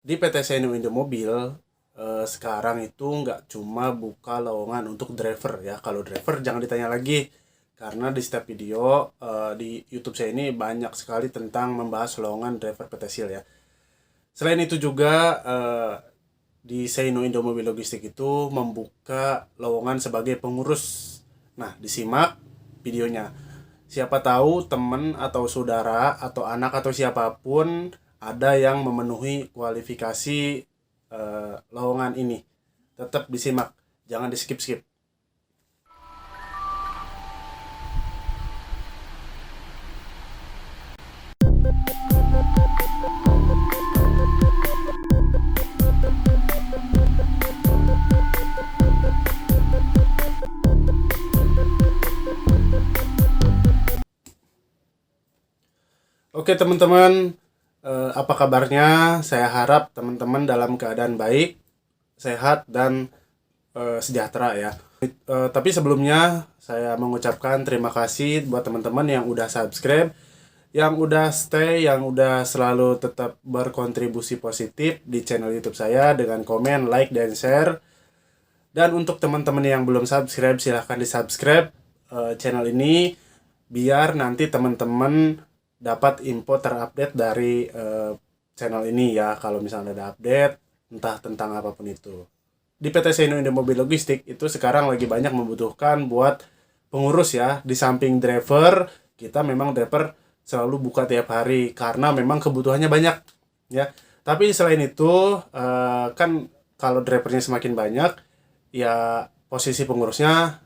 Di PT Seno Indomobil sekarang itu nggak cuma buka lowongan untuk driver ya. Kalau driver jangan ditanya lagi karena di setiap video di YouTube saya ini banyak sekali tentang membahas lowongan driver PT Sil ya. Selain itu juga di Seno Indomobil Logistik itu membuka lowongan sebagai pengurus. Nah, disimak videonya. Siapa tahu teman atau saudara atau anak atau siapapun ada yang memenuhi kualifikasi lowongan ini. Tetap disimak, jangan di skip-skip. Oke teman-teman, apa kabarnya? Saya harap teman-teman dalam keadaan baik, sehat, dan sejahtera ya. Tapi sebelumnya saya mengucapkan terima kasih buat teman-teman yang udah subscribe, yang udah stay, yang udah selalu tetap berkontribusi positif di channel YouTube saya dengan komen, like, dan share. Dan untuk teman-teman yang belum subscribe, silahkan di-subscribe channel ini biar nanti teman-teman dapat info terupdate dari channel ini ya. Kalau misalnya ada update, entah tentang apapun itu. Di PT Seno Indomobil Logistik itu sekarang lagi banyak membutuhkan buat pengurus ya. Di samping driver, kita memang driver selalu buka tiap hari karena memang kebutuhannya banyak ya. Tapi selain itu kan kalau drivernya semakin banyak, ya posisi pengurusnya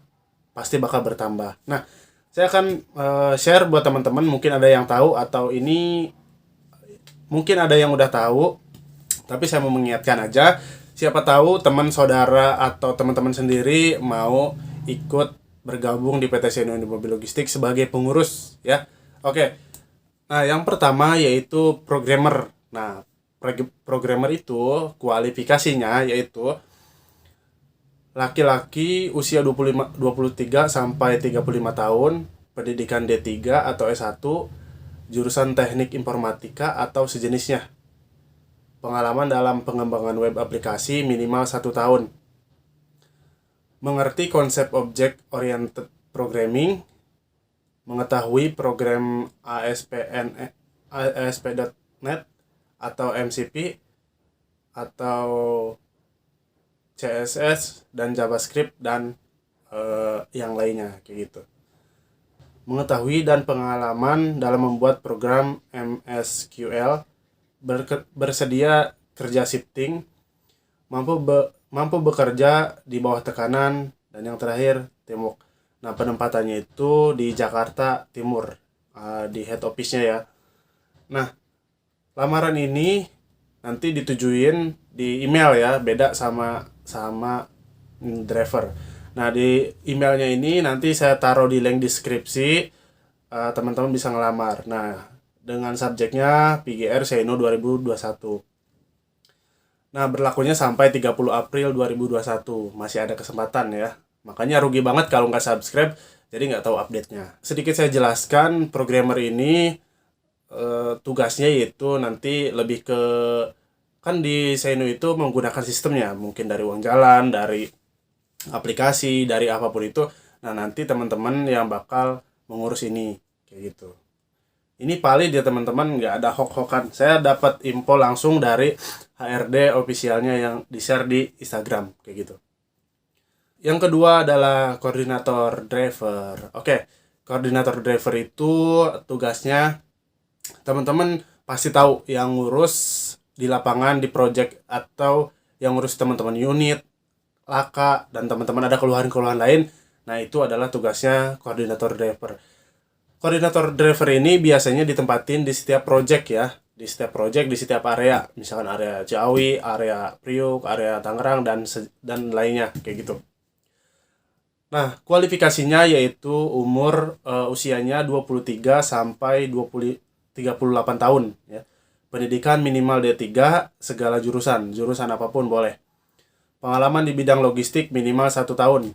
pasti bakal bertambah. Nah, saya akan share buat teman-teman, mungkin ada yang tahu atau ini mungkin ada yang udah tahu, tapi saya mau mengingatkan aja. Siapa tahu teman saudara atau teman-teman sendiri mau ikut bergabung di PT Seno Indomobil Logistik sebagai pengurus ya. Oke. Nah, yang pertama yaitu programmer. Nah, programmer itu kualifikasinya yaitu laki-laki usia 23 sampai 35 tahun, pendidikan D3 atau S1, jurusan teknik informatika atau sejenisnya. Pengalaman dalam pengembangan web aplikasi minimal 1 tahun. Mengerti konsep object oriented programming, mengetahui program ASP.NET atau MCP atau CSS dan JavaScript dan yang lainnya kayak gitu. Mengetahui dan pengalaman dalam membuat program MSQL, bersedia kerja shifting, mampu bekerja di bawah tekanan, dan yang terakhir teamwork. Nah, penempatannya itu di Jakarta Timur, di head office-nya ya. Nah, lamaran ini nanti ditujuin di email ya, beda sama driver. Nah, di emailnya ini nanti saya taruh di link deskripsi, teman-teman bisa ngelamar. Nah, dengan subjeknya PGR Seno 2021. Nah, berlakunya sampai 30 April 2021. Masih ada kesempatan ya. Makanya rugi banget kalau nggak subscribe, jadi nggak tahu update-nya. Sedikit saya jelaskan, programmer ini tugasnya yaitu nanti lebih ke, kan di Seno itu menggunakan sistemnya, mungkin dari uang jalan, dari aplikasi, dari apapun itu. Nah, nanti teman-teman yang bakal mengurus ini kayak gitu. Ini paling dia teman-teman, nggak ada hoax-hoaxan. Saya dapat info langsung dari HRD officialnya yang di-share di Instagram kayak gitu. Yang kedua adalah koordinator driver. Oke, koordinator driver itu tugasnya teman-teman pasti tahu yang ngurus di lapangan, di project, atau yang ngurus teman-teman unit, laka, dan teman-teman ada keluhan-keluhan lain. Nah, itu adalah tugasnya koordinator driver. Koordinator driver ini biasanya ditempatin di setiap project ya, di setiap project, di setiap area, misalkan area Ciawi, area Priuk, area Tangerang, dan lainnya kayak gitu. Nah, kualifikasinya yaitu umur usianya 23 sampai 38 tahun ya. Pendidikan minimal D3, segala jurusan apapun boleh. Pengalaman di bidang logistik minimal 1 tahun.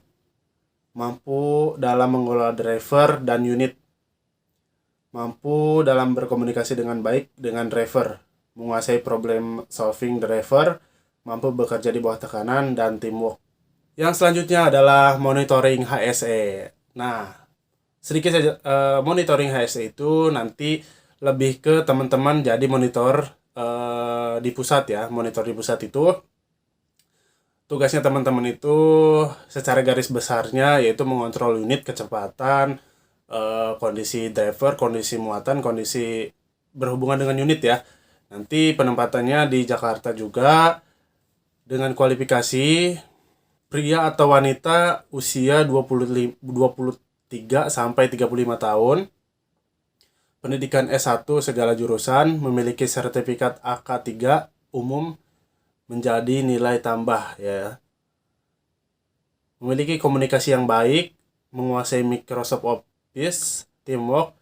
Mampu dalam mengelola driver dan unit. Mampu dalam berkomunikasi dengan baik dengan driver. menguasai problem solving driver, mampu bekerja di bawah tekanan, dan teamwork. Yang selanjutnya adalah monitoring HSE. Nah, sedikit saja monitoring HSE itu nanti lebih ke teman-teman jadi monitor di pusat ya. Monitor di pusat itu tugasnya teman-teman itu secara garis besarnya yaitu mengontrol unit kecepatan, kondisi driver, kondisi muatan, kondisi berhubungan dengan unit ya. Nanti penempatannya di Jakarta juga dengan kualifikasi pria atau wanita usia 23 sampai 35 tahun, pendidikan S1 segala jurusan, memiliki sertifikat AK3 umum menjadi nilai tambah ya. Memiliki komunikasi yang baik, menguasai Microsoft Office, teamwork,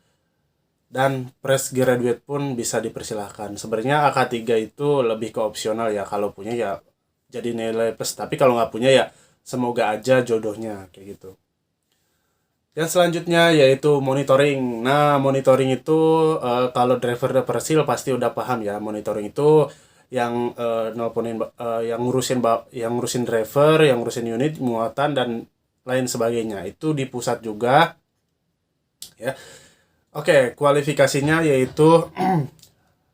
dan fresh graduate pun bisa dipersilahkan. Sebenarnya AK3 itu lebih ke opsional ya, kalau punya ya jadi nilai plus, tapi kalau nggak punya ya semoga aja jodohnya kayak gitu. Yang selanjutnya yaitu monitoring. Nah, monitoring itu kalau driver Persil pasti udah paham ya. Monitoring itu yang nelponin yang ngurusin driver, yang ngurusin unit, muatan dan lain sebagainya. Itu di pusat juga ya. Oke, kualifikasinya yaitu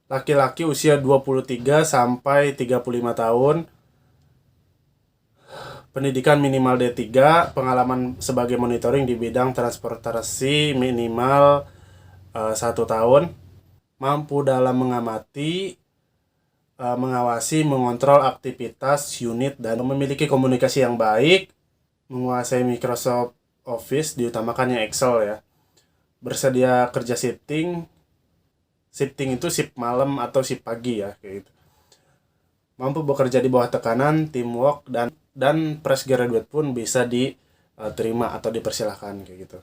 laki-laki usia 23 sampai 35 tahun, pendidikan minimal D3, pengalaman sebagai monitoring di bidang transportasi minimal 1 tahun, mampu dalam mengamati, mengawasi, mengontrol aktivitas unit, dan memiliki komunikasi yang baik, menguasai Microsoft Office, diutamakannya Excel ya, bersedia kerja shifting itu shift malam atau shift pagi ya kayak gitu, mampu bekerja di bawah tekanan, teamwork, dan fresh graduate pun bisa diterima atau dipersilahkan kayak gitu.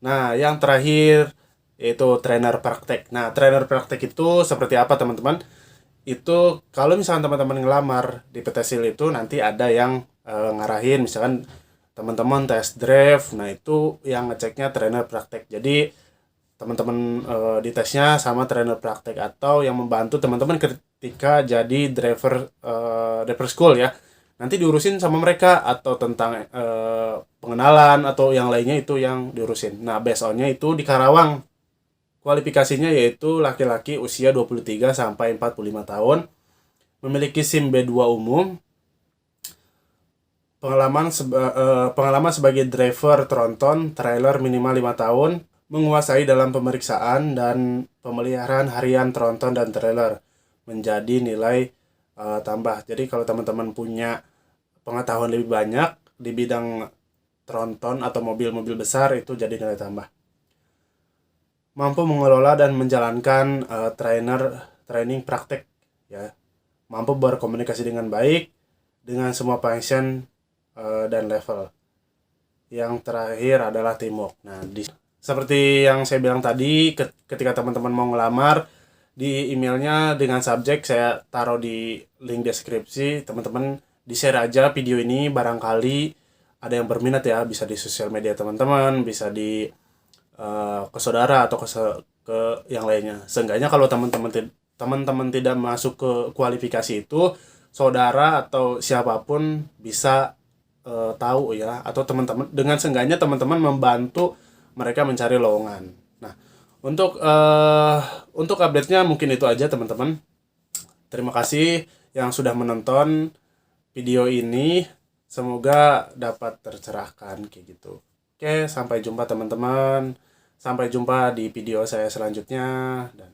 Nah, yang terakhir yaitu trainer praktek. Nah, trainer praktek itu seperti apa teman-teman? Itu kalau misalkan teman-teman ngelamar di PT SIL itu nanti ada yang ngarahin, misalkan teman-teman test drive. Nah, itu yang ngeceknya trainer praktek. Jadi teman-teman ditesnya sama trainer praktek, atau yang membantu teman-teman ketika jadi driver school ya, nanti diurusin sama mereka, atau tentang pengenalan atau yang lainnya itu yang diurusin. Nah, based on-nya itu di Karawang. Kualifikasinya yaitu laki-laki usia 23 sampai 45 tahun, memiliki SIM B2 umum, pengalaman sebagai driver tronton trailer minimal 5 tahun, menguasai dalam pemeriksaan dan pemeliharaan harian tronton dan trailer menjadi nilai tambah. Jadi kalau teman-teman punya pengetahuan lebih banyak di bidang tronton atau mobil-mobil besar, itu jadi nilai tambah. Mampu mengelola dan menjalankan training praktek ya. Mampu berkomunikasi dengan baik dengan semua pasien dan level. Yang terakhir adalah teamwork. Nah, seperti yang saya bilang tadi, ketika teman-teman mau ngelamar, di emailnya dengan subjek saya taruh di link deskripsi. Teman-teman di-share aja video ini, barangkali ada yang berminat ya, bisa di sosial media teman-teman, bisa di ke saudara atau ke yang lainnya. Seenggaknya kalau teman-teman tidak masuk ke kualifikasi itu, saudara atau siapapun bisa tahu ya, atau teman-teman, dengan seenggaknya teman-teman membantu mereka mencari lowongan. Nah, untuk update-nya mungkin itu aja teman-teman. Terima kasih yang sudah menonton video ini. Semoga dapat tercerahkan kayak gitu. Oke, sampai jumpa teman-teman. Sampai jumpa di video saya selanjutnya, dan